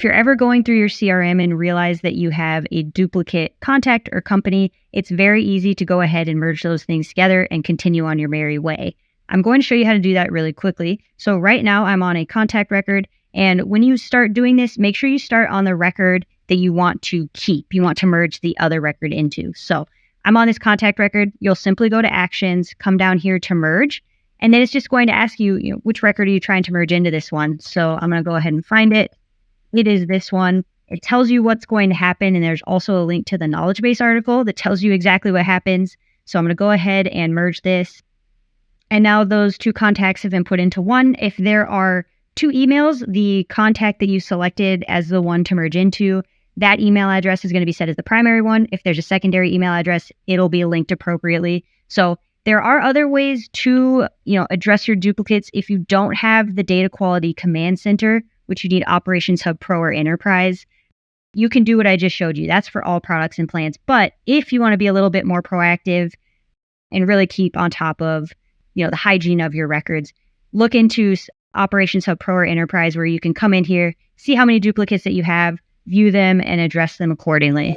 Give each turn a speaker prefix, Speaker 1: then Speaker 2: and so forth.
Speaker 1: if you're ever going through your CRM and realize that you have a duplicate contact or company, it's very easy to go ahead and merge those things together and continue on your merry way. I'm going to show you how to do that really quickly. So right now I'm on a contact record. And when you start doing this, make sure you start on the record that you want to keep. You want to merge the other record into. So I'm on this contact record. You'll simply go to Actions, come down here to Merge. And then it's just going to ask you, which record are you trying to merge into this one? So I'm going to go ahead and find it. It is this one. It tells you what's going to happen. And there's also a link to the knowledge base article that tells you exactly what happens. So I'm going to go ahead and merge this. And now those two contacts have been put into one. If there are two emails, the contact that you selected as the one to merge into, that email address is going to be set as the primary one. If there's a secondary email address, it'll be linked appropriately. So there are other ways to, address your duplicates. If you don't have the Data Quality Command Center, which you need Operations Hub Pro or Enterprise, you can do what I just showed you. That's for all products and plans. But if you want to be a little bit more proactive and really keep on top of, the hygiene of your records, look into Operations Hub Pro or Enterprise, where you can come in here, see how many duplicates that you have, view them, and address them accordingly.